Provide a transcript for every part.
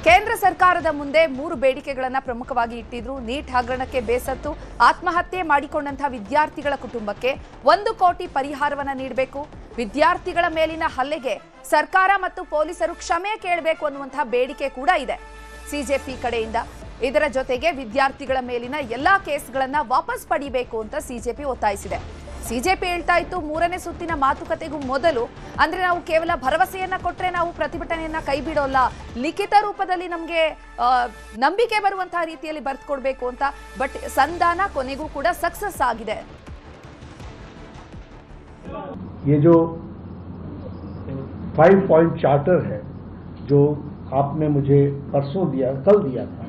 ಕೇಂದ್ರ ಸರ್ಕಾರದ ಮುಂದೆ 3 ಬೇಡಿಕೆಗಳನ್ನು ಪ್ರಮುಖವಾಗಿ ಇಟ್ಟಿದ್ರು. ನೀಟ್ ಹಗರಣಕ್ಕೆ ಬೇಸತ್ತು ಆತ್ಮಹತ್ಯೆ ಮಾಡಿಕೊಂಡಂತಹ ವಿದ್ಯಾರ್ಥಿಗಳ ಕುಟುಂಬಕ್ಕೆ 1 ಕೋಟಿ ಪರಿಹಾರವನ್ನು ನೀಡಬೇಕು. ವಿದ್ಯಾರ್ಥಿಗಳ ಮೇಲಿನ ಹಲ್ಲೆಗೆ ಸರ್ಕಾರ ಮತ್ತು ಪೊಲೀಸರು ಕ್ಷಮೆ ಕೇಳಬೇಕು ಅನ್ನುವಂತಹ ಬೇಡಿಕೆ ಕೂಡ ಇದೆ ಸಿಜೆಪಿ ಕಡೆಯಿಂದ. ಇದರ ಜೊತೆಗೆ ವಿದ್ಯಾರ್ಥಿಗಳ ಮೇಲಿನ ಎಲ್ಲಾ ಕೇಸ್ಗಳನ್ನ ವಾಪಸ್ ಪಡಿಬೇಕು ಅಂತ ಸಿಜೆಪಿ ಒತ್ತಾಯಿಸಿದೆ. ಸಿಜೆಪಿ ಹೇಳ್ತಾ ಇತ್ತು 3ನೇ ಸುತ್ತಿನ ಮಾತುಕತೆಗೂ ಮೊದಲು ಅಂದ್ರೆ ನಾವು ಕೇವಲ ಭರವಸೆಯನ್ನ ಕೊಟ್ರೆ ನಾವು ಪ್ರತಿಭಟನೆಯನ್ನ ಕೈ ಬಿಡೋಲ್ಲ, ಲಿಖಿತ ರೂಪದಲ್ಲಿ ನಮಗೆ ನಂಬಿಕೆ ಬರುವಂತಹ ರೀತಿಯಲ್ಲಿ ಬರ್ದು ಕೊಡಬೇಕು ಅಂತ. ಬಟ್ ಸಂಧಾನ ಕೊನೆಗೂ ಕೂಡ ಸಕ್ಸಸ್ ಆಗಿದೆ. ये जो 5 पॉइंट चार्टर है जो आपने मुझे परसों दिया, कल दिया था,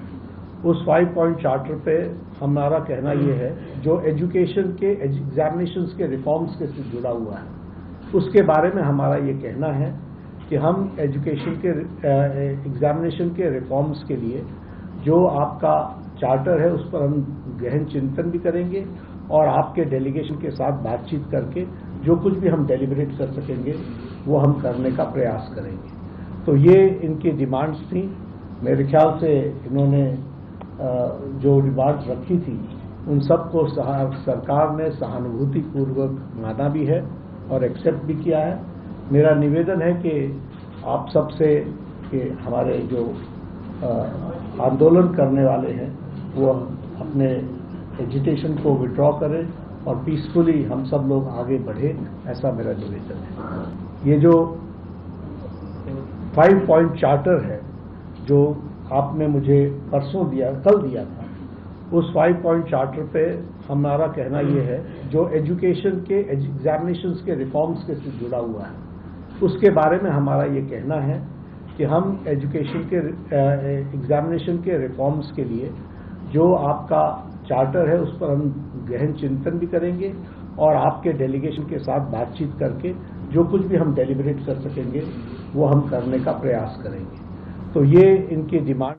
उस 5 पॉइंट चार्टर पे हमारा कहना ये है जो एजुकेशन के एग्जामिनेशंस के रिफॉर्म्स के से जुड़ा हुआ है, उसके बारे में हमारा ये कहना है कि हम एजुकेशन के एग्जामिनेशन के रिफॉर्म्स के लिए जो आपका चार्टर है उस पर हम गहन चिंतन भी करेंगे और आपके डेलीगेशन के साथ बातचीत करके जो कुछ भी हम डेलिब्रेट कर सकेंगे वो हम करने का प्रयास करेंगे। तो ये इनकी डिमांड्स थी। मेरे ख्याल से इन्होंने जो डिमांड्स रखी थी उन सब को सरकार ने सहानुभूतिपूर्वक माना भी है और एक्सेप्ट भी किया है। मेरा निवेदन है कि आप सबसे कि हमारे जो आंदोलन करने वाले हैं वो अपने एजिटेशन को विड्रॉ करें और पीसफुली हम सब लोग आगे बढ़े, ऐसा मेरा निवेदन है। ये जो 5 पॉइंट चार्टर है जो आपने मुझे परसों दिया, कल दिया था, उस 5 पॉइंट चार्टर पे हमारा कहना ये है जो एजुकेशन के एग्जामिनेशंस के रिफॉर्म्स के से जुड़ा हुआ है, उसके बारे में हमारा ये कहना है कि हम एजुकेशन के एग्जामिनेशन के रिफॉर्म्स के लिए जो आपका चार्टर है उस पर हम गहन चिंतन भी करेंगे और आपके डेलीगेशन के साथ बातचीत करके जो कुछ भी हम डेलिब्रेट कर सकेंगे वो हम करने का प्रयास करेंगे। तो ये इनकी डिमांड।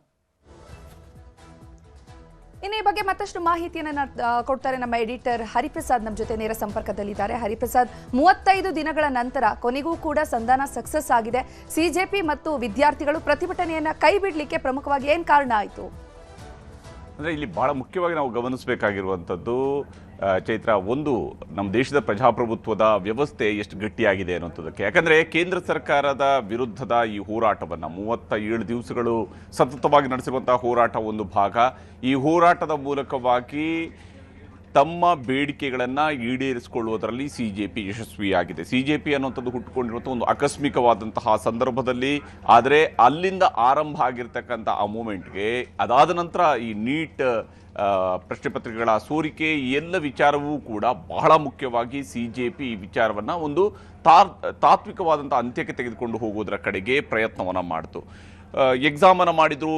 ಇನ್ನು ಈ ಬಗ್ಗೆ ಮತ್ತಷ್ಟು ಮಾಹಿತಿಯನ್ನು ಕೊಡ್ತಾರೆ ನಮ್ಮ ಎಡಿಟರ್ ಹರಿಪ್ರಸಾದ್ ನಮ್ಮ ಜೊತೆ ನೇರ ಸಂಪರ್ಕದಲ್ಲಿದ್ದಾರೆ. ಹರಿಪ್ರಸಾದ್, 35 ದಿನಗಳ ನಂತರ ಕೊನೆಗೂ ಕೂಡ ಸಂಧಾನ ಸಕ್ಸಸ್ ಆಗಿದೆ. ಸಿಜೆಪಿ ಮತ್ತು ವಿದ್ಯಾರ್ಥಿಗಳು ಪ್ರತಿಭಟನೆಯನ್ನ ಕೈ ಬಿಡಲಿಕ್ಕೆ ಪ್ರಮುಖವಾಗಿ ಏನು ಕಾರಣ ಆಯಿತು? ಅಂದರೆ ಇಲ್ಲಿ ಬಹಳ ಮುಖ್ಯವಾಗಿ ನಾವು ಗಮನಿಸಬೇಕಾಗಿರುವಂಥದ್ದು ಚೈತ್ರ, ಒಂದು ನಮ್ಮ ದೇಶದ ಪ್ರಜಾಪ್ರಭುತ್ವದ ವ್ಯವಸ್ಥೆ ಎಷ್ಟು ಗಟ್ಟಿಯಾಗಿದೆ ಅನ್ನೋಂಥದ್ದಕ್ಕೆ. ಯಾಕಂದರೆ ಕೇಂದ್ರ ಸರ್ಕಾರದ ವಿರುದ್ಧದ ಈ ಹೋರಾಟವನ್ನು 37 ದಿವಸಗಳು ಸತತವಾಗಿ ನಡೆಸಿರುವಂಥ ಹೋರಾಟ ಒಂದು ಭಾಗ. ಈ ಹೋರಾಟದ ಮೂಲಕವಾಗಿ ತಮ್ಮ ಬೇಡಿಕೆಗಳನ್ನು ಈಡೇರಿಸಿಕೊಳ್ಳುವುದರಲ್ಲಿ ಸಿಜೆಪಿ ಯಶಸ್ವಿಯಾಗಿದೆ. ಸಿಜೆಪಿ ಅನ್ನುವಂಥದ್ದು ಹುಟ್ಟುಕೊಂಡಿರುವಂಥ ಒಂದು ಆಕಸ್ಮಿಕವಾದಂತಹ ಸಂದರ್ಭದಲ್ಲಿ, ಆದರೆ ಅಲ್ಲಿಂದ ಆರಂಭ ಆಗಿರ್ತಕ್ಕಂಥ ಆ ಮೂಮೆಂಟ್ಗೆ ಅದಾದ ನಂತರ ಈ ನೀಟ್ ಪ್ರಶ್ನೆ ಪತ್ರಿಕೆಗಳ ಸೋರಿಕೆ ಎಲ್ಲ ವಿಚಾರವೂ ಕೂಡ ಬಹಳ ಮುಖ್ಯವಾಗಿ ಸಿಜೆಪಿ ಈ ವಿಚಾರವನ್ನು ಒಂದು ತಾತ್ವಿಕವಾದಂಥ ಅಂತ್ಯಕ್ಕೆ ತೆಗೆದುಕೊಂಡು ಹೋಗೋದರ ಕಡೆಗೆ ಪ್ರಯತ್ನವನ್ನು ಮಾಡಿತು. ಎಕ್ಸಾಮನ್ನು ಮಾಡಿದ್ರು,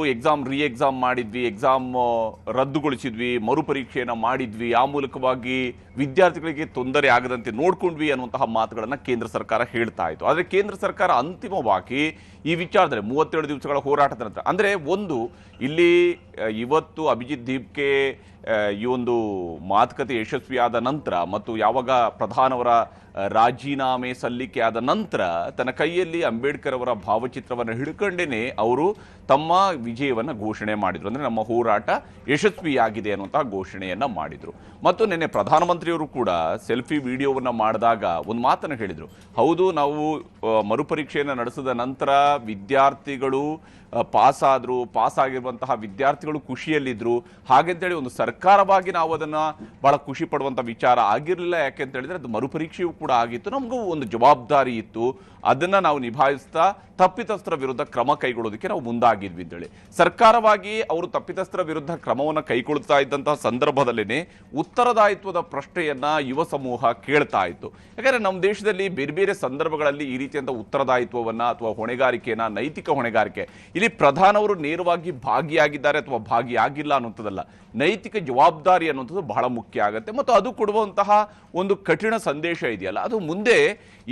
ರೀ ಎಕ್ಸಾಮ್ ಮಾಡಿದ್ವಿ, ಎಕ್ಸಾಮ್ ರದ್ದುಗೊಳಿಸಿದ್ವಿ, ಮರುಪರೀಕ್ಷೆಯನ್ನು ಮಾಡಿದ್ವಿ, ಆ ಮೂಲಕವಾಗಿ ವಿದ್ಯಾರ್ಥಿಗಳಿಗೆ ತೊಂದರೆ ಆಗದಂತೆ ನೋಡ್ಕೊಂಡ್ವಿ ಅನ್ನುವಂತಹ ಮಾತುಗಳನ್ನು ಕೇಂದ್ರ ಸರ್ಕಾರ ಹೇಳ್ತಾ ಇತ್ತು. ಆದರೆ ಕೇಂದ್ರ ಸರ್ಕಾರ ಅಂತಿಮವಾಗಿ ಈ ವಿಚಾರದಲ್ಲಿ 37 ದಿವಸಗಳ ಹೋರಾಟದ ನಂತರ, ಅಂದರೆ ಒಂದು ಇಲ್ಲಿ ಇವತ್ತು ಅಭಿಜಿತ್ ದೀಪ್ಗೆ ಈ ಒಂದು ಮಾತುಕತೆ ಯಶಸ್ವಿಯಾದ ನಂತರ ಮತ್ತು ಯಾವಾಗ ಪ್ರಧಾನವರ ರಾಜೀನಾಮೆ ಸಲ್ಲಿಕೆ ಆದ ನಂತರ ತನ್ನ ಕೈಯಲ್ಲಿ ಅಂಬೇಡ್ಕರ್ ಅವರ ಭಾವಚಿತ್ರವನ್ನು ಹಿಡ್ಕೊಂಡೇನೆ ಅವರು ತಮ್ಮ ವಿಜಯವನ್ನು ಘೋಷಣೆ ಮಾಡಿದರು. ಅಂದರೆ ನಮ್ಮ ಹೋರಾಟ ಯಶಸ್ವಿಯಾಗಿದೆ ಅನ್ನುವಂತಹ ಘೋಷಣೆಯನ್ನು ಮಾಡಿದರು. ಮತ್ತು ನಿನ್ನೆ ಪ್ರಧಾನಮಂತ್ರಿಯವರು ಕೂಡ ಸೆಲ್ಫಿ ವಿಡಿಯೋವನ್ನು ಮಾಡಿದಾಗ ಒಂದು ಮಾತನ್ನು ಹೇಳಿದರು, ಹೌದು ನಾವು ಮರುಪರೀಕ್ಷೆಯನ್ನು ನಡೆಸಿದ ನಂತರ ವಿದ್ಯಾರ್ಥಿಗಳು ಪಾಸಾಗಿರುವಂತಹ ವಿದ್ಯಾರ್ಥಿಗಳು ಖುಷಿಯಲ್ಲಿದ್ದರು. ಹಾಗೆಂತೇಳಿ ಒಂದು ಸರ್ಕಾರವಾಗಿ ನಾವು ಅದನ್ನು ಭಾಳ ಖುಷಿ ಪಡುವಂಥ ವಿಚಾರ ಆಗಿರಲಿಲ್ಲ. ಯಾಕೆಂತ ಹೇಳಿದ್ರೆ ಅದು ಮರುಪರೀಕ್ಷೆಯೂ ಕೂಡ ಆಗಿತ್ತು, ನಮಗೂ ಒಂದು ಜವಾಬ್ದಾರಿ ಇತ್ತು, ಅದನ್ನು ನಾವು ನಿಭಾಯಿಸ್ತಾ ತಪ್ಪಿತಸ್ಥರ ವಿರುದ್ಧ ಕ್ರಮ ಕೈಗೊಳ್ಳೋದಕ್ಕೆ ನಾವು ಮುಂದಾಗಿದ್ವಿ ಅಂತೇಳಿ ಸರ್ಕಾರವಾಗಿ ಅವರು ತಪ್ಪಿತಸ್ಥರ ವಿರುದ್ಧ ಕ್ರಮವನ್ನು ಕೈಗೊಳ್ತಾ ಇದ್ದಂತಹ ಸಂದರ್ಭದಲ್ಲೇ ಉತ್ತರದಾಯಿತ್ವದ ಪ್ರಶ್ನೆಯನ್ನ ಯುವ ಸಮೂಹ ಕೇಳ್ತಾ ಇತ್ತು. ಯಾಕಂದರೆ ನಮ್ಮ ದೇಶದಲ್ಲಿ ಬೇರೆ ಬೇರೆ ಸಂದರ್ಭಗಳಲ್ಲಿ ಈ ರೀತಿಯಂಥ ಉತ್ತರದಾಯಿತ್ವವನ್ನು ಅಥವಾ ಹೊಣೆಗಾರಿಕೆಯನ್ನು, ನೈತಿಕ ಹೊಣೆಗಾರಿಕೆ, ಇಲ್ಲಿ ಪ್ರಧಾನವರು ನೇರವಾಗಿ ಭಾಗಿಯಾಗಿದ್ದಾರೆ ಅಥವಾ ಭಾಗಿಯಾಗಿಲ್ಲ ಅನ್ನುವಂಥದ್ದಲ್ಲ, ನೈತಿಕ ಜವಾಬ್ದಾರಿ ಅನ್ನುವಂಥದ್ದು ಬಹಳ ಮುಖ್ಯ ಆಗುತ್ತೆ. ಮತ್ತು ಅದು ಕೊಡುವಂತಹ ಒಂದು ಕಠಿಣ ಸಂದೇಶ ಇದೆಯಲ್ಲ, ಅದು ಮುಂದೆ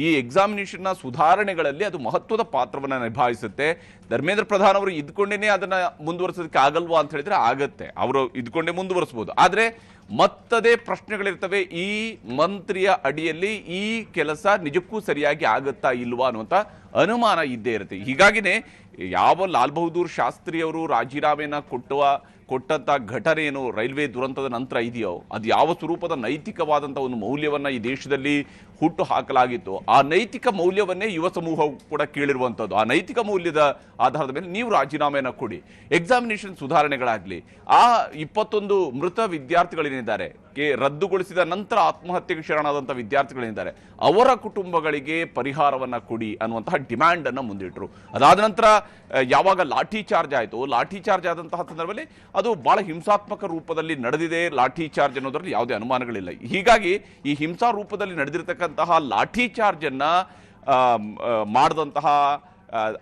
ಈ ಎಕ್ಸಾಮಿನೇಷನ್ನ ಸುಧಾರಣೆಗಳಲ್ಲಿ ಅದು ಮಹತ್ವದ ಪಾತ್ರವನ್ನು ನಿಭಾಯಿಸುತ್ತೆ. ಧರ್ಮೇಂದ್ರ ಪ್ರಧಾನ್ ಅವರು ಇದ್ಕೊಂಡೇನೆ ಅದನ್ನು ಮುಂದುವರಿಸೋದಕ್ಕೆ ಆಗಲ್ವಾ ಅಂತ ಹೇಳಿದ್ರೆ ಆಗತ್ತೆ, ಅವರು ಇದ್ಕೊಂಡೇ ಮುಂದುವರಿಸ್ಬೋದು. ಆದರೆ ಮತ್ತದೇ ಪ್ರಶ್ನೆಗಳಿರ್ತವೆ. ಈ ಮಂತ್ರಿಯ ಅಡಿಯಲ್ಲಿ ಈ ಕೆಲಸ ನಿಜಕ್ಕೂ ಸರಿಯಾಗಿ ಆಗುತ್ತಾ ಇಲ್ವಾ ಅನ್ನುವಂಥ ಅನುಮಾನ ಇದ್ದೇ ಇರುತ್ತೆ. ಹೀಗಾಗಿನೇ ಯಾವ ಲಾಲ್ ಬಹದ್ದೂರ್ ಶಾಸ್ತ್ರಿ ಅವರು ರಾಜೀನಾಮೆನ ಕೊಟ್ಟಂತ ಘಟನೆ ಏನು ರೈಲ್ವೆ ದುರಂತದ ನಂತರ ಇದೆಯೋ, ಅದು ಯಾವ ಸ್ವರೂಪದ ನೈತಿಕವಾದಂಥ ಒಂದು ಮೌಲ್ಯವನ್ನ ಈ ದೇಶದಲ್ಲಿ ಹುಟ್ಟು ಹಾಕಲಾಗಿತ್ತು, ಆ ನೈತಿಕ ಮೌಲ್ಯವನ್ನೇ ಯುವ ಸಮೂಹ ಕೂಡ ಕೇಳಿರುವಂಥದ್ದು. ಆ ನೈತಿಕ ಮೌಲ್ಯದ ಆಧಾರದ ಮೇಲೆ ನೀವು ರಾಜೀನಾಮೆನ ಕೊಡಿ, ಎಕ್ಸಾಮಿನೇಷನ್ ಸುಧಾರಣೆಗಳಾಗಲಿ, ಆ 21 ಮೃತ ವಿದ್ಯಾರ್ಥಿಗಳೇನಿದ್ದಾರೆ, ರದ್ದುಗೊಳಿಸಿದ ನಂತರ ಆತ್ಮಹತ್ಯೆಗೆ ಶರಣಾದಂಥ ವಿದ್ಯಾರ್ಥಿಗಳೇನಿದ್ದಾರೆ, ಅವರ ಕುಟುಂಬಗಳಿಗೆ ಪರಿಹಾರವನ್ನ ಕೊಡಿ ಅನ್ನುವಂತಹ ಡಿಮ್ಯಾಂಡ್ ಅನ್ನ ಮುಂದಿಟ್ಟರು. ಅದಾದ ನಂತರ ಯಾವಾಗ ಲಾಠಿ ಚಾರ್ಜ್ ಆಯಿತು, ಲಾಠಿ ಚಾರ್ಜ್ ಆದಂತಹ ಸಂದರ್ಭದಲ್ಲಿ ಅದು ಬಹಳ ಹಿಂಸಾತ್ಮಕ ರೂಪದಲ್ಲಿ ನಡೆದಿದೆ. ಲಾಠಿ ಚಾರ್ಜ್ ಅನ್ನೋದ್ರಲ್ಲಿ ಯಾವುದೇ ಅನುಮಾನಗಳಿಲ್ಲ. ಹೀಗಾಗಿ ಈ ಹಿಂಸಾ ರೂಪದಲ್ಲಿ ನಡೆದಿರತಕ್ಕಂತಹ ಲಾಠಿ ಚಾರ್ಜ್ ಅನ್ನ ಮಾಡಿದಂತಹ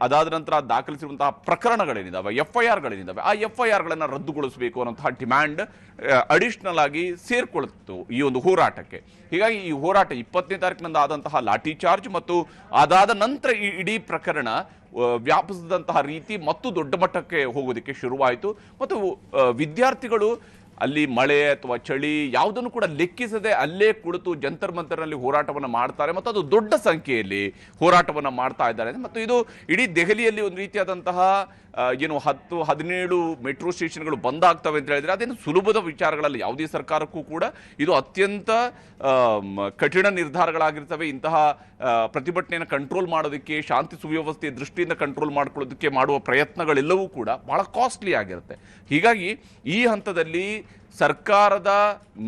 ಅದಾದ ನಂತರ ದಾಖಲಿಸಿರುವಂತಹ ಪ್ರಕರಣಗಳೇನಿದ್ದಾವೆ, FIRಗಳೇನಿದ್ದಾವೆ, ಆ FIRಗಳನ್ನು ರದ್ದುಗೊಳಿಸಬೇಕು ಅನ್ನೋಂತಹ ಡಿಮ್ಯಾಂಡ್ ಅಡಿಷನಲ್ ಆಗಿ ಸೇರ್ಕೊಳ್ತು ಈ ಒಂದು ಹೋರಾಟಕ್ಕೆ. ಹೀಗಾಗಿ ಈ ಹೋರಾಟ 20ನೇ ತಾರೀಕಿನಿಂದ ಆದಂತಹ ಲಾಠಿ ಚಾರ್ಜ್ ಮತ್ತು ಅದಾದ ನಂತರ ಈ ಇಡೀ ಪ್ರಕರಣ ವ್ಯಾಪಿಸಿದಂತಹ ರೀತಿ ಮತ್ತು ದೊಡ್ಡ ಮಟ್ಟಕ್ಕೆ ಹೋಗೋದಕ್ಕೆ ಶುರುವಾಯಿತು. ಮತ್ತು ವಿದ್ಯಾರ್ಥಿಗಳು ಅಲ್ಲಿ ಮಳೆ ಅಥವಾ ಚಳಿ ಯಾವುದನ್ನು ಕೂಡ ಲೆಕ್ಕಿಸದೆ ಅಲ್ಲೇ ಕುಳಿತು ಜಂತರ್ ಮಂತರ್ನಲ್ಲಿ ಹೋರಾಟವನ್ನು ಮಾಡ್ತಾರೆ ಮತ್ತು ಅದು ದೊಡ್ಡ ಸಂಖ್ಯೆಯಲ್ಲಿ ಹೋರಾಟವನ್ನು ಮಾಡ್ತಾ ಇದ್ದಾರೆ. ಮತ್ತು ಇದು ಇಡೀ ದೆಹಲಿಯಲ್ಲಿ ಒಂದು ರೀತಿಯಾದಂತಹ 10-17 ಮೆಟ್ರೋ ಸ್ಟೇಷನ್ಗಳು ಬಂದ್ ಆಗ್ತವೆ ಅಂತ ಹೇಳಿದ್ರೆ ಅದೇನು ಸುಲಭದ ವಿಚಾರಗಳಲ್ಲಿ. ಯಾವುದೇ ಸರ್ಕಾರಕ್ಕೂ ಕೂಡ ಇದು ಅತ್ಯಂತ ಕಠಿಣ ನಿರ್ಧಾರಗಳಾಗಿರ್ತವೆ. ಇಂತಹ ಪ್ರತಿಭಟನೆಯನ್ನು ಕಂಟ್ರೋಲ್ ಮಾಡೋದಕ್ಕೆ, ಶಾಂತಿ ಸುವ್ಯವಸ್ಥೆಯ ದೃಷ್ಟಿಯಿಂದ ಕಂಟ್ರೋಲ್ ಮಾಡ್ಕೊಳ್ಳೋದಕ್ಕೆ ಮಾಡುವ ಪ್ರಯತ್ನಗಳೆಲ್ಲವೂ ಕೂಡ ಬಹಳ ಕಾಸ್ಟ್ಲಿ ಆಗಿರುತ್ತೆ. ಹೀಗಾಗಿ ಈ ಹಂತದಲ್ಲಿ ಸರ್ಕಾರದ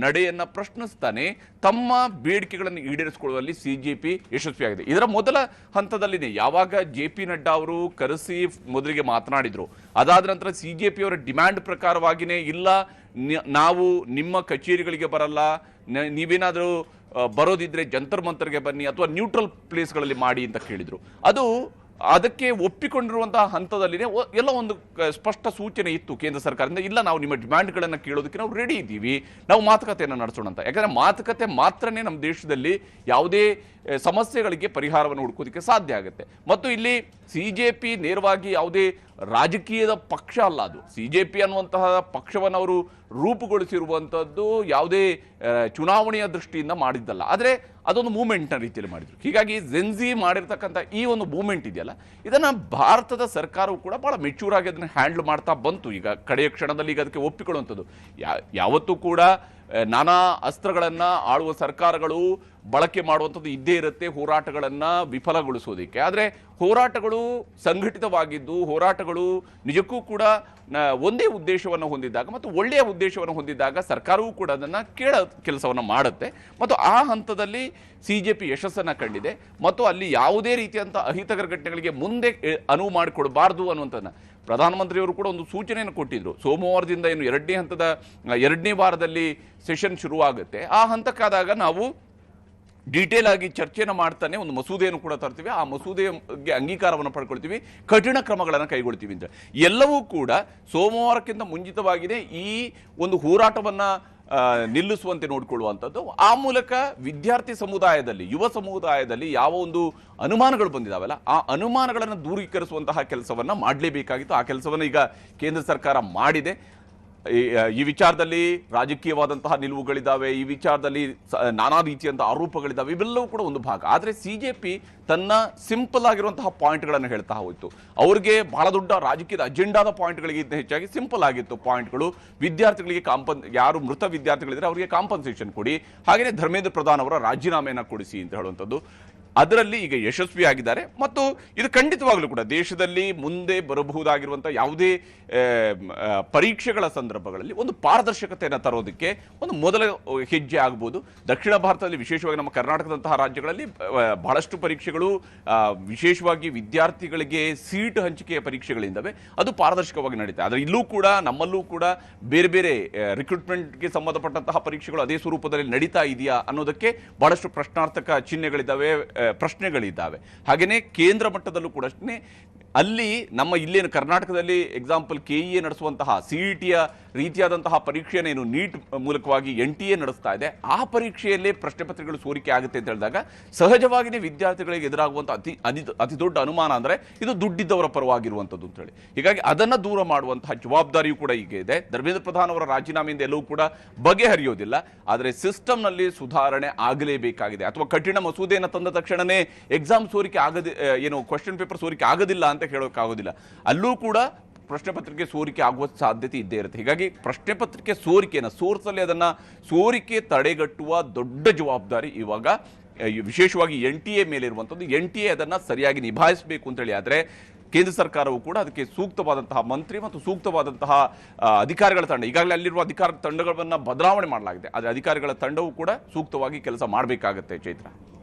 ನಡೆಯನ್ನು ಪ್ರಶ್ನಿಸ್ತಾನೆ ತಮ್ಮ ಬೇಡಿಕೆಗಳನ್ನು ಈಡೇರಿಸಿಕೊಳ್ಳುವಲ್ಲಿ CJP ಯಶಸ್ವಿಯಾಗಿದೆ. ಇದರ ಮೊದಲ ಹಂತದಲ್ಲಿನೇ ಯಾವಾಗ JP ನಡ್ಡಾ ಅವರು ಕರೆಸಿ ಮೊದಲಿಗೆ ಮಾತನಾಡಿದ್ರು, ಅದಾದ ನಂತರ CJP ಅವರ ಡಿಮ್ಯಾಂಡ್ ಪ್ರಕಾರವಾಗಿಯೇ ಇಲ್ಲ, ನಾವು ನಿಮ್ಮ ಕಚೇರಿಗಳಿಗೆ ಬರಲ್ಲ, ನೀವೇನಾದರೂ ಬರೋದಿದ್ರೆ ಜಂತರ್ ಮಂತರ್ಗೆ ಬನ್ನಿ ಅಥವಾ ನ್ಯೂಟ್ರಲ್ ಪ್ಲೇಸ್ಗಳಲ್ಲಿ ಮಾಡಿ ಅಂತ ಕೇಳಿದ್ರು. ಅದಕ್ಕೆ ಒಪ್ಪಿಕೊಂಡಿರುವಂತಹ ಹಂತದಲ್ಲಿನೇ ಎಲ್ಲ ಒಂದು ಸ್ಪಷ್ಟ ಸೂಚನೆ ಇತ್ತು ಕೇಂದ್ರ ಸರ್ಕಾರದಿಂದ, ಇಲ್ಲ ನಾವು ನಿಮ್ಮ ಡಿಮ್ಯಾಂಡ್ಗಳನ್ನು ಕೇಳೋದಕ್ಕೆ ನಾವು ರೆಡಿ ಇದ್ದೀವಿ, ನಾವು ಮಾತುಕತೆಯನ್ನು ನಡೆಸೋಣ ಅಂತ. ಯಾಕಂದ್ರೆ ಮಾತುಕತೆ ಮಾತ್ರನೇ ನಮ್ಮ ದೇಶದಲ್ಲಿ ಯಾವುದೇ ಸಮಸ್ಯೆಗಳಿಗೆ ಪರಿಹಾರವನ್ನು ಹುಡುಕೋದಕ್ಕೆ ಸಾಧ್ಯ ಆಗುತ್ತೆ. ಮತ್ತು ಇಲ್ಲಿ CJP ನೇರವಾಗಿ ಯಾವುದೇ ರಾಜಕೀಯದ ಪಕ್ಷ ಅಲ್ಲ. ಅದು CJP ಅನ್ನುವಂತಹ ಪಕ್ಷವನ್ನು ಅವರು ರೂಪುಗೊಳಿಸಿರುವಂಥದ್ದು ಯಾವುದೇ ಚುನಾವಣೆಯ ದೃಷ್ಟಿಯಿಂದ ಮಾಡಿದ್ದಲ್ಲ, ಆದರೆ ಅದೊಂದು ಮೂವ್ಮೆಂಟ್ನ ರೀತಿಯಲ್ಲಿ ಮಾಡಿದ್ರು. ಹೀಗಾಗಿ ಜೆನ್ಜಿ ಮಾಡಿರ್ತಕ್ಕಂಥ ಈ ಒಂದು ಮೂವ್ಮೆಂಟ್ ಇದೆಯಲ್ಲ, ಇದನ್ನು ಭಾರತದ ಸರ್ಕಾರವು ಕೂಡ ಬಹಳ ಮೆಚೂರ್ ಆಗಿ ಅದನ್ನು ಹ್ಯಾಂಡಲ್ ಮಾಡ್ತಾ ಬಂತು. ಈಗ ಕಡೆಯ ಕ್ಷಣದಲ್ಲಿ ಈಗ ಅದಕ್ಕೆ ಒಪ್ಪಿಕೊಳ್ಳುವಂಥದ್ದು ಯಾವತ್ತೂ ಕೂಡ ನಾನಾ ಅಸ್ತ್ರಗಳನ್ನು ಆಳುವ ಸರ್ಕಾರಗಳು ಬಳಕೆ ಮಾಡುವಂಥದ್ದು ಇದ್ದೇ ಇರುತ್ತೆ ಹೋರಾಟಗಳನ್ನು ವಿಫಲಗೊಳಿಸೋದಕ್ಕೆ. ಆದರೆ ಹೋರಾಟಗಳು ಸಂಘಟಿತವಾಗಿದ್ದು, ಹೋರಾಟಗಳು ನಿಜಕ್ಕೂ ಕೂಡ ಒಂದೇ ಉದ್ದೇಶವನ್ನು ಹೊಂದಿದ್ದಾಗ ಮತ್ತು ಒಳ್ಳೆಯ ಉದ್ದೇಶವನ್ನು ಹೊಂದಿದ್ದಾಗ ಸರ್ಕಾರವೂ ಕೂಡ ಅದನ್ನು ಕೇಳೋ ಕೆಲಸವನ್ನು ಮಾಡುತ್ತೆ. ಮತ್ತು ಆ ಹಂತದಲ್ಲಿ CJP ಯಶಸ್ಸನ್ನು ಕಂಡಿದೆ. ಮತ್ತು ಅಲ್ಲಿ ಯಾವುದೇ ರೀತಿಯಂಥ ಅಹಿತಕರ ಘಟನೆಗಳಿಗೆ ಮುಂದೆ ಅನುವು ಮಾಡಿಕೊಡಬಾರ್ದು ಅನ್ನುವಂಥದ್ದನ್ನು ಪ್ರಧಾನಮಂತ್ರಿಯವರು ಕೂಡ ಒಂದು ಸೂಚನೆಯನ್ನು ಕೊಟ್ಟಿದ್ರು. ಸೋಮವಾರದಿಂದ ಏನು 2ನೇ ವಾರದಲ್ಲಿ ಸೆಷನ್ ಶುರುವಾಗುತ್ತೆ. ಆ ಹಂತಕ್ಕಾದಾಗ ನಾವು ಡೀಟೇಲ್ ಆಗಿ ಚರ್ಚೆಯನ್ನು ಮಾಡ್ತಾನೆ ಒಂದು ಮಸೂದೆಯನ್ನು ಕೂಡ ತರ್ತೀವಿ, ಆ ಮಸೂದೆಗೆ ಅಂಗೀಕಾರವನ್ನು ಪಡ್ಕೊಳ್ತೀವಿ, ಕಠಿಣ ಕ್ರಮಗಳನ್ನು ಕೈಗೊಳ್ತೀವಿ ಅಂತ. ಎಲ್ಲವೂ ಕೂಡ ಸೋಮವಾರಕ್ಕಿಂತ ಮುಂಚಿತವಾಗಿದೆ ಈ ಒಂದು ಹೋರಾಟವನ್ನು ನಿಲ್ಲಿಸುವಂತೆ ನೋಡಿಕೊಳ್ಳುವಂಥದ್ದು. ಆ ಮೂಲಕ ವಿದ್ಯಾರ್ಥಿ ಸಮುದಾಯದಲ್ಲಿ, ಯುವ ಸಮುದಾಯದಲ್ಲಿ ಯಾವ ಒಂದು ಅನುಮಾನಗಳು ಬಂದಿದ್ದಾವಲ್ಲ, ಆ ಅನುಮಾನಗಳನ್ನು ದೂರೀಕರಿಸುವಂತಹ ಕೆಲಸವನ್ನು ಮಾಡಲೇಬೇಕಾಗಿತ್ತು. ಆ ಕೆಲಸವನ್ನು ಈಗ ಕೇಂದ್ರ ಸರ್ಕಾರ ಮಾಡಿದೆ. ಈ ವಿಚಾರದಲ್ಲಿ ರಾಜಕೀಯವಾದಂತಹ ನಿಲುವುಗಳಿದ್ದಾವೆ, ಈ ವಿಚಾರದಲ್ಲಿ ನಾನಾ ರೀತಿಯಂತಹ ಆರೋಪಗಳಿದ್ದಾವೆ, ಇವೆಲ್ಲವೂ ಕೂಡ ಒಂದು ಭಾಗ. ಆದರೆ CJP ತನ್ನ ಸಿಂಪಲ್ ಆಗಿರುವಂತಹ ಪಾಯಿಂಟ್ಗಳನ್ನು ಹೇಳ್ತಾ ಹೋಯಿತು. ಅವ್ರಿಗೆ ಬಹಳ ದೊಡ್ಡ ರಾಜಕೀಯದ ಅಜೆಂಡಾದ ಪಾಯಿಂಟ್ಗಳಿಗಿಂತ ಹೆಚ್ಚಾಗಿ ಸಿಂಪಲ್ ಆಗಿತ್ತು ಪಾಯಿಂಟ್ಗಳು. ವಿದ್ಯಾರ್ಥಿಗಳಿಗೆ ಯಾರು ಮೃತ ವಿದ್ಯಾರ್ಥಿಗಳಿದ್ರೆ ಅವರಿಗೆ ಕಾಂಪನ್ಸೇಷನ್ ಕೊಡಿ, ಹಾಗೆಯೇ ಧರ್ಮೇಂದ್ರ ಪ್ರಧಾನ್ ಅವರ ರಾಜೀನಾಮೆಯನ್ನು ಕೊಡಿಸಿ ಅಂತ ಹೇಳುವಂಥದ್ದು. ಅದರಲ್ಲಿ ಈಗ ಯಶಸ್ವಿಯಾಗಿದ್ದಾರೆ. ಮತ್ತು ಇದು ಖಂಡಿತವಾಗಲೂ ಕೂಡ ದೇಶದಲ್ಲಿ ಮುಂದೆ ಬರಬಹುದಾಗಿರುವಂಥ ಯಾವುದೇ ಪರೀಕ್ಷೆಗಳ ಸಂದರ್ಭಗಳಲ್ಲಿ ಒಂದು ಪಾರದರ್ಶಕತೆಯನ್ನು ತರೋದಕ್ಕೆ ಒಂದು ಮೊದಲ ಹೆಜ್ಜೆ ಆಗ್ಬೋದು. ದಕ್ಷಿಣ ಭಾರತದಲ್ಲಿ, ವಿಶೇಷವಾಗಿ ನಮ್ಮ ಕರ್ನಾಟಕದಂತಹ ರಾಜ್ಯಗಳಲ್ಲಿ ಬಹಳಷ್ಟು ಪರೀಕ್ಷೆಗಳು, ವಿಶೇಷವಾಗಿ ವಿದ್ಯಾರ್ಥಿಗಳಿಗೆ ಸೀಟ್ ಹಂಚಿಕೆಯ ಪರೀಕ್ಷೆಗಳಿಂದವೆ, ಅದು ಪಾರದರ್ಶಕವಾಗಿ ನಡೀತದೆ. ಆದರೆ ಇಲ್ಲೂ ಕೂಡ, ನಮ್ಮಲ್ಲೂ ಕೂಡ ಬೇರೆ ಬೇರೆ ರಿಕ್ರೂಟ್ಮೆಂಟ್ಗೆ ಸಂಬಂಧಪಟ್ಟಂತಹ ಪರೀಕ್ಷೆಗಳು ಅದೇ ಸ್ವರೂಪದಲ್ಲಿ ನಡೀತಾ ಇದೆಯಾ ಅನ್ನೋದಕ್ಕೆ ಬಹಳಷ್ಟು ಪ್ರಶ್ನಾರ್ಥಕ ಚಿಹ್ನೆಗಳಿದ್ದಾವೆ, ಪ್ರಶ್ನೆಗಳಿದ್ದಾವೆ. ಹಾಗೆಯೇ ಕೇಂದ್ರ ಮಟ್ಟದಲ್ಲೂ ಕೂಡ ಅಲ್ಲಿ ನಮ್ಮ ಇಲ್ಲೇನು ಕರ್ನಾಟಕದಲ್ಲಿ ಎಕ್ಸಾಂಪಲ್ KEA ನಡೆಸುವಂತಹ CETಯ ರೀತಿಯಾದಂತಹ ಪರೀಕ್ಷೆಯನ್ನು ನೀಟ್ ಮೂಲಕವಾಗಿ NTA ನಡೆಸ್ತಾ ಇದೆ, ಆ ಪರೀಕ್ಷೆಯಲ್ಲೇ ಪ್ರಶ್ನೆ ಪತ್ರಿಕೆಗಳು ಸೋರಿಕೆ ಆಗುತ್ತೆ ಅಂತ ಹೇಳಿದಾಗ ಸಹಜವಾಗಿಯೇ ವಿದ್ಯಾರ್ಥಿಗಳಿಗೆ ಎದುರಾಗುವಂಥ ಅತಿ ದೊಡ್ಡ ಅನುಮಾನ ಅಂದರೆ ಇದು ದುಡ್ಡಿದ್ದವರ ಪರವಾಗಿರುವಂಥದ್ದು ಅಂತ ಹೇಳಿ. ಹೀಗಾಗಿ ಅದನ್ನು ದೂರ ಮಾಡುವಂತಹ ಜವಾಬ್ದಾರಿಯೂ ಕೂಡ ಈಗ ಇದೆ. ಧರ್ಮೇಂದ್ರ ಪ್ರಧಾನ್ ಅವರ ರಾಜೀನಾಮೆಯಿಂದ ಎಲ್ಲವೂ ಕೂಡ ಬಗೆಹರಿಯೋದಿಲ್ಲ, ಆದರೆ ಸಿಸ್ಟಮ್ನಲ್ಲಿ ಸುಧಾರಣೆ ಆಗಲೇಬೇಕಾಗಿದೆ. ಅಥವಾ ಕಠಿಣ ಮಸೂದೆಯನ್ನು ತಂದ ತಕ್ಷಣವೇ ಎಕ್ಸಾಮ್ ಸೋರಿಕೆ ಕ್ವೆಶ್ಚನ್ ಪೇಪರ್ ಸೋರಿಕೆ ಆಗೋದಿಲ್ಲ ಅಂತ ಹೇಳೋಕ್ಕಾಗೋದಿಲ್ಲ. ಅಲ್ಲೂ ಕೂಡ ಪ್ರಶ್ನೆ ಪತ್ರಿಕೆ ಸೋರಿಕೆ ಆಗುವ ಸಾಧ್ಯತೆ ಇದ್ದೇ ಇರುತ್ತೆ. ಹೀಗಾಗಿ ಪ್ರಶ್ನೆ ಪತ್ರಿಕೆ ಸೋರಿಕೆಯನ್ನು ಸೋರ್ಸಲ್ಲಿ ಅದನ್ನು ಸೋರಿಕೆ ತಡೆಗಟ್ಟುವ ದೊಡ್ಡ ಜವಾಬ್ದಾರಿ ಇವಾಗ ವಿಶೇಷವಾಗಿ NTA ಮೇಲೆ ಇರುವಂಥದ್ದು. NTA ಅದನ್ನು ಸರಿಯಾಗಿ ನಿಭಾಯಿಸಬೇಕು ಅಂತೇಳಿ ಆದರೆ ಕೇಂದ್ರ ಸರ್ಕಾರವು ಕೂಡ ಅದಕ್ಕೆ ಸೂಕ್ತವಾದಂತಹ ಮಂತ್ರಿ ಮತ್ತು ಸೂಕ್ತವಾದಂತಹ ಅಧಿಕಾರಿಗಳ ತಂಡ, ಈಗಾಗಲೇ ಅಲ್ಲಿರುವ ಅಧಿಕಾರ ತಂಡಗಳನ್ನು ಬದಲಾವಣೆ ಮಾಡಲಾಗಿದೆ, ಆದರೆ ಅಧಿಕಾರಿಗಳ ತಂಡವು ಕೂಡ ಸೂಕ್ತವಾಗಿ ಕೆಲಸ ಮಾಡಬೇಕಾಗತ್ತೆ. ಚೈತ್ರ.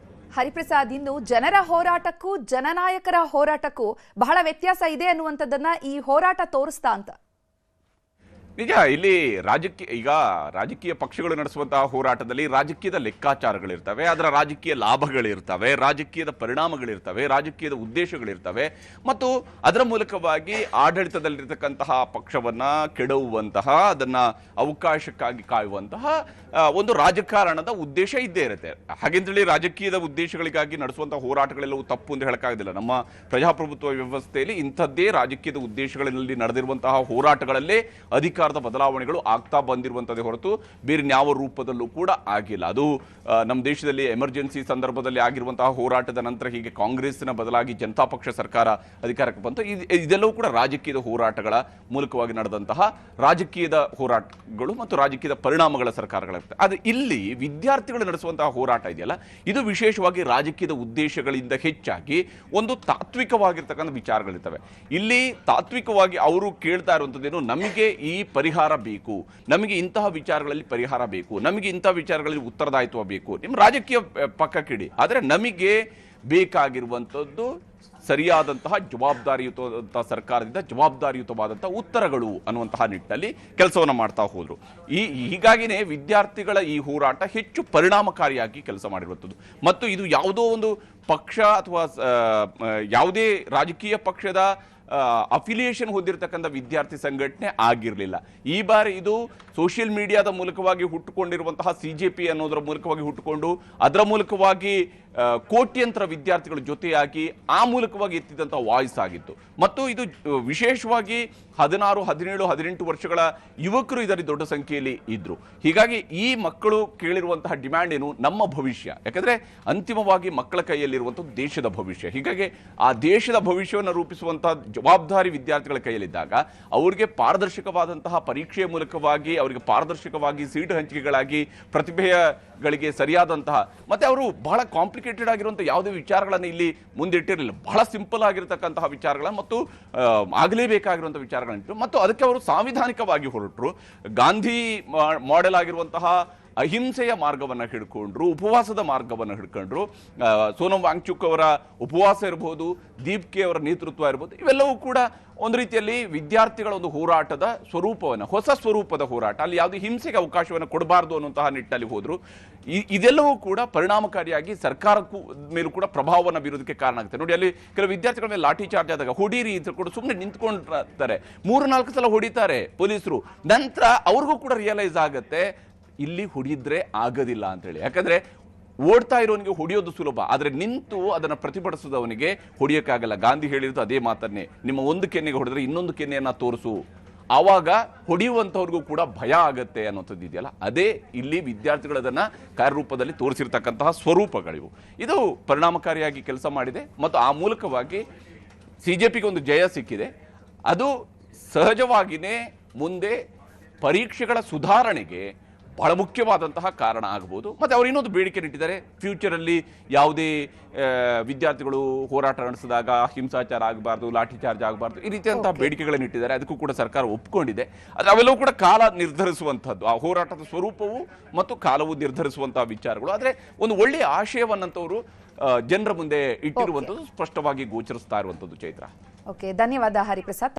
ಹರಿಪ್ರಸಾದ್, ಇನ್ನು ಜನರ ಹೋರಾಟಕ್ಕೂ ಜನನಾಯಕರ ಹೋರಾಟಕ್ಕೂ ಬಹಳ ವ್ಯತ್ಯಾಸ ಇದೆ ಅನ್ನುವಂಥದ್ದನ್ನ ಈ ಹೋರಾಟ ತೋರಿಸ್ತಾ ಅಂತ. ನಿಜ, ಇಲ್ಲಿ ರಾಜಕೀಯ ಪಕ್ಷಗಳು ನಡೆಸುವಂತಹ ಹೋರಾಟದಲ್ಲಿ ರಾಜಕೀಯದ ಲೆಕ್ಕಾಚಾರಗಳಿರ್ತವೆ, ಅದರ ರಾಜಕೀಯ ಲಾಭಗಳಿರ್ತವೆ, ರಾಜಕೀಯದ ಪರಿಣಾಮಗಳಿರ್ತವೆ, ರಾಜಕೀಯದ ಉದ್ದೇಶಗಳಿರ್ತವೆ, ಮತ್ತು ಅದರ ಮೂಲಕವಾಗಿ ಆಡಳಿತದಲ್ಲಿರ್ತಕ್ಕಂತಹ ಪಕ್ಷವನ್ನ ಕೆಡವುವಂತಹ, ಅದನ್ನ ಅವಕಾಶಕ್ಕಾಗಿ ಕಾಯುವಂತಹ ಒಂದು ರಾಜಕಾರಣದ ಉದ್ದೇಶ ಇದ್ದೇ ಇರುತ್ತೆ. ಹಾಗೆಂತೇಳಿ ರಾಜಕೀಯದ ಉದ್ದೇಶಗಳಿಗಾಗಿ ನಡೆಸುವಂತಹ ಹೋರಾಟಗಳೆಲ್ಲವೂ ತಪ್ಪು ಅಂತ ಹೇಳಕ್ಕಾಗೋದಿಲ್ಲ. ನಮ್ಮ ಪ್ರಜಾಪ್ರಭುತ್ವ ವ್ಯವಸ್ಥೆಯಲ್ಲಿ ಇಂಥದ್ದೇ ರಾಜಕೀಯದ ಉದ್ದೇಶಗಳಲ್ಲಿ ನಡೆದಿರುವಂತಹ ಹೋರಾಟಗಳಲ್ಲೇ ಅಧಿಕಾರದ ಬದಲಾವಣೆಗಳು ಆಗ್ತಾ ಬಂದಿರುವಂಥದ್ದೇ ಹೊರತು ಬೇರೆ ಯಾವ ರೂಪದಲ್ಲೂ ಕೂಡ ಆಗಿಲ್ಲ. ಅದು ನಮ್ಮ ದೇಶದಲ್ಲಿ ಎಮರ್ಜೆನ್ಸಿ ಸಂದರ್ಭದಲ್ಲಿ ಆಗಿರುವಂತಹ ಹೋರಾಟದ ನಂತರ ಹೀಗೆ ಕಾಂಗ್ರೆಸ್ನ ಬದಲಾಗಿ ಜನತಾ ಪಕ್ಷ ಸರ್ಕಾರ ಅಧಿಕಾರಕ್ಕೆ ಬಂತು. ಇದೆಲ್ಲವೂ ಕೂಡ ರಾಜಕೀಯದ ಹೋರಾಟಗಳ ಮೂಲಕವಾಗಿ ನಡೆದಂತಹ ರಾಜಕೀಯದ ಹೋರಾಟಗಳು ಮತ್ತು ರಾಜಕೀಯದ ಪರಿಣಾಮಗಳ ಸರ್ಕಾರಗಳ. ಆದರೆ ಇಲ್ಲಿ ವಿದ್ಯಾರ್ಥಿಗಳು ನಡೆಸುವಂತಹ ಹೋರಾಟ ಇದೆಯಲ್ಲ, ಇದು ವಿಶೇಷವಾಗಿ ರಾಜಕೀಯದ ಉದ್ದೇಶಗಳಿಂದ ಹೆಚ್ಚಾಗಿ ಒಂದು ತಾತ್ವಿಕವಾಗಿರ್ತಕ್ಕಂಥ ವಿಚಾರಗಳಿರ್ತವೆ. ಇಲ್ಲಿ ತಾತ್ವಿಕವಾಗಿ ಅವರು ಕೇಳ್ತಾ ಇರುವಂಥದ್ದೇನು, ನಮಗೆ ಈ ಪರಿಹಾರ ಬೇಕು, ನಮಗೆ ಇಂತಹ ವಿಚಾರಗಳಲ್ಲಿ ಪರಿಹಾರ ಬೇಕು, ನಮಗೆ ಇಂತಹ ವಿಚಾರಗಳಲ್ಲಿ ಉತ್ತರದಾಯಿತ್ವ ಬೇಕು. ನಿಮ್ಮ ರಾಜಕೀಯ ಪಕ್ಕಕ್ಕಿಡಿ, ಆದರೆ ನಮಗೆ ಬೇಕಾಗಿರುವಂಥದ್ದು ಸರಿಯಾದಂತಹ ಜವಾಬ್ದಾರಿಯುತ ಸರ್ಕಾರದಿಂದ ಜವಾಬ್ದಾರಿಯುತವಾದಂತಹ ಉತ್ತರಗಳು ಅನ್ನುವಂತಹ ನಿಟ್ಟಿನಲ್ಲಿ ಕೆಲಸವನ್ನು ಮಾಡ್ತಾ ಹೋದ್ರು. ಹೀಗಾಗಿನೇ ವಿದ್ಯಾರ್ಥಿಗಳ ಈ ಹೋರಾಟ ಹೆಚ್ಚು ಪರಿಣಾಮಕಾರಿಯಾಗಿ ಕೆಲಸ ಮಾಡಿರುವಂಥದ್ದು. ಮತ್ತು ಇದು ಯಾವುದೋ ಒಂದು ಪಕ್ಷ ಅಥವಾ ಯಾವುದೇ ರಾಜಕೀಯ ಪಕ್ಷದ ಅಫಿಲಿಯೇಷನ್ ಹೊಂದಿರತಕ್ಕಂಥ ವಿದ್ಯಾರ್ಥಿ ಸಂಘಟನೆ ಆಗಿರಲಿಲ್ಲ. ಈ ಬಾರಿ ಇದು ಸೋಷಿಯಲ್ ಮೀಡಿಯಾದ ಮೂಲಕವಾಗಿ ಹುಟ್ಟುಕೊಂಡಿರುವಂತಹ CJP ಅನ್ನೋದರ ಮೂಲಕವಾಗಿ ಹುಟ್ಟುಕೊಂಡು ಅದರ ಮೂಲಕವಾಗಿ ಕೋಟ್ಯಂತರ ವಿದ್ಯಾರ್ಥಿಗಳ ಜೊತೆಯಾಗಿ ಆ ಮೂಲಕವಾಗಿ ಎತ್ತಿದಂತಹ ವಾಯ್ಸ್ ಆಗಿತ್ತು. ಮತ್ತು ಇದು ವಿಶೇಷವಾಗಿ 16, 17, 18 ವರ್ಷಗಳ ಯುವಕರು ಇದರಲ್ಲಿ ದೊಡ್ಡ ಸಂಖ್ಯೆಯಲ್ಲಿ ಇದ್ರು. ಹೀಗಾಗಿ ಈ ಮಕ್ಕಳು ಕೇಳಿರುವಂತಹ ಡಿಮ್ಯಾಂಡ್ ಏನು, ನಮ್ಮ ಭವಿಷ್ಯ. ಯಾಕಂದ್ರೆ ಅಂತಿಮವಾಗಿ ಮಕ್ಕಳ ಕೈಯಲ್ಲಿರುವಂಥದ್ದು ದೇಶದ ಭವಿಷ್ಯ. ಹೀಗಾಗಿ ಆ ದೇಶದ ಭವಿಷ್ಯವನ್ನು ರೂಪಿಸುವಂತಹ ಜವಾಬ್ದಾರಿ ವಿದ್ಯಾರ್ಥಿಗಳ ಕೈಯಲ್ಲಿದ್ದಾಗ ಅವರಿಗೆ ಪಾರದರ್ಶಕವಾದಂತಹ ಪರೀಕ್ಷೆಯ ಮೂಲಕವಾಗಿ ಅವರಿಗೆ ಪಾರದರ್ಶಕವಾಗಿ ಸೀಟು ಹಂಚಿಕೆಗಳಾಗಿ ಪ್ರತಿಭೆಗಳಿಗೆ ಸರಿಯಾದಂತಹ ಮತ್ತೆ ಅವರು ಬಹಳ ಕಾಂಪ್ಲಿಕೇಟೆಡ್ ಆಗಿರುವಂತಹ ಯಾವುದೇ ವಿಚಾರಗಳನ್ನು ಇಲ್ಲಿ ಮುಂದಿಟ್ಟಿರಲಿಲ್ಲ. ಬಹಳ ಸಿಂಪಲ್ ಆಗಿರತಕ್ಕಂತಹ ವಿಚಾರಗಳ ಮತ್ತು ಆಗಲೇಬೇಕಾಗಿರುವಂತಹ ವಿಚಾರಗಳನ್ನಿಟ್ಟು ಮತ್ತು ಅದಕ್ಕೆ ಅವರು ಸಾಂವಿಧಾನಿಕವಾಗಿ ಹೊರಟರು. ಗಾಂಧಿ ಮಾಡೆಲ್ ಆಗಿರುವಂತಹ ಅಹಿಂಸೆಯ ಮಾರ್ಗವನ್ನು ಹಿಡ್ಕೊಂಡ್ರು, ಉಪವಾಸದ ಮಾರ್ಗವನ್ನು ಹಿಡ್ಕೊಂಡ್ರು. ಸೋನಂ ವಾಂಗ್ಚುಕ್ ಅವರ ಉಪವಾಸ ಇರಬಹುದು, ದೀಪ್ ಕೆ ಅವರ ನೇತೃತ್ವ ಇರಬಹುದು, ಇವೆಲ್ಲವೂ ಕೂಡ ಒಂದು ರೀತಿಯಲ್ಲಿ ವಿದ್ಯಾರ್ಥಿಗಳ ಒಂದು ಹೋರಾಟದ ಸ್ವರೂಪವನ್ನು, ಹೊಸ ಸ್ವರೂಪದ ಹೋರಾಟ, ಅಲ್ಲಿ ಯಾವುದೇ ಹಿಂಸೆಗೆ ಅವಕಾಶವನ್ನು ಕೊಡಬಾರ್ದು ಅನ್ನುವಂತಹ ನಿಟ್ಟಿನಲ್ಲಿ ಹೋದ್ರು. ಇದೆಲ್ಲವೂ ಕೂಡ ಪರಿಣಾಮಕಾರಿಯಾಗಿ ಸರ್ಕಾರಕ್ಕೂ ಮೇಲೂ ಕೂಡ ಪ್ರಭಾವವನ್ನು ಬೀರೋದಕ್ಕೆ ಕಾರಣ ಆಗುತ್ತೆ. ನೋಡಿ, ಅಲ್ಲಿ ಕೆಲವು ವಿದ್ಯಾರ್ಥಿಗಳ ಮೇಲೆ ಲಾಠಿ ಚಾರ್ಜ್ ಆದಾಗ ಹೊಡೀರಿ ಅಂತ ಕೂಡ ಸುಮ್ಮನೆ ನಿಂತ್ಕೊಂಡಿರ್ತಾರೆ, 3-4 ಸಲ ಹೊಡಿತಾರೆ ಪೊಲೀಸರು. ನಂತರ ಅವ್ರಿಗೂ ಕೂಡ ರಿಯಲೈಸ್ ಆಗುತ್ತೆ ಇಲ್ಲಿ ಹೊಡಿದ್ರೆ ಆಗೋದಿಲ್ಲ ಅಂತೇಳಿ. ಯಾಕಂದ್ರೆ ಓಡ್ತಾ ಇರೋನಿಗೆ ಹೊಡೆಯೋದು ಸುಲಭ, ಆದರೆ ನಿಂತು ಅದನ್ನು ಪ್ರತಿಭಟಿಸಿದವನಿಗೆ ಹೊಡೆಯೋಕ್ಕಾಗಲ್ಲ. ಗಾಂಧಿ ಹೇಳಿರೋದು ಅದೇ ಮಾತನ್ನೇ, ನಿಮ್ಮ ಒಂದು ಕೆನ್ನೆಗೆ ಹೊಡೆದ್ರೆ ಇನ್ನೊಂದು ಕೆನ್ನೆಯನ್ನ ತೋರಿಸು, ಆವಾಗ ಹೊಡೆಯುವಂಥವ್ರಿಗೂ ಕೂಡ ಭಯ ಆಗತ್ತೆ ಅನ್ನೋಂಥದ್ದು ಇದೆಯಲ್ಲ, ಅದೇ ಇಲ್ಲಿ ವಿದ್ಯಾರ್ಥಿಗಳು ಅದನ್ನು ಕಾರ್ಯರೂಪದಲ್ಲಿ ತೋರಿಸಿರ್ತಕ್ಕಂತಹ ಸ್ವರೂಪಗಳಿವು. ಇದು ಪರಿಣಾಮಕಾರಿಯಾಗಿ ಕೆಲಸ ಮಾಡಿದೆ ಮತ್ತು ಆ ಮೂಲಕವಾಗಿ CJPಗೆ ಒಂದು ಜಯ ಸಿಕ್ಕಿದೆ. ಅದು ಸಹಜವಾಗಿಯೇ ಮುಂದೆ ಪರೀಕ್ಷೆಗಳ ಸುಧಾರಣೆಗೆ ಬಹಳ ಮುಖ್ಯವಾದಂತಹ ಕಾರಣ ಆಗಬಹುದು. ಮತ್ತು ಅವರು ಇನ್ನೊಂದು ಬೇಡಿಕೆ ಇಟ್ಟಿದ್ದಾರೆ, ಫ್ಯೂಚರಲ್ಲಿ ಯಾವುದೇ ವಿದ್ಯಾರ್ಥಿಗಳು ಹೋರಾಟ ನಡೆಸಿದಾಗ ಹಿಂಸಾಚಾರ ಆಗಬಾರ್ದು, ಲಾಠಿ ಚಾರ್ಜ್ ಆಗಬಾರ್ದು, ಈ ರೀತಿಯಂತಹ ಬೇಡಿಕೆಗಳನ್ನು ಇಟ್ಟಿದ್ದಾರೆ. ಅದಕ್ಕೂ ಕೂಡ ಸರ್ಕಾರ ಒಪ್ಪಿಕೊಂಡಿದೆ. ಆದರೆ ಅವೆಲ್ಲವೂ ಕೂಡ ಕಾಲ ನಿರ್ಧರಿಸುವಂಥದ್ದು, ಆ ಹೋರಾಟದ ಸ್ವರೂಪವು ಮತ್ತು ಕಾಲವು ನಿರ್ಧರಿಸುವಂತಹ ವಿಚಾರಗಳು. ಆದರೆ ಒಂದು ಒಳ್ಳೆಯ ಆಶಯವನ್ನಂತವರು ಜನರ ಮುಂದೆ ಇಟ್ಟಿರುವಂಥದ್ದು ಸ್ಪಷ್ಟವಾಗಿ ಗೋಚರಿಸ್ತಾ ಇರುವಂಥದ್ದು. ಚೈತ್ರ. ಓಕೆ, ಧನ್ಯವಾದ ಹರಿಪ್ರಸಾದ್.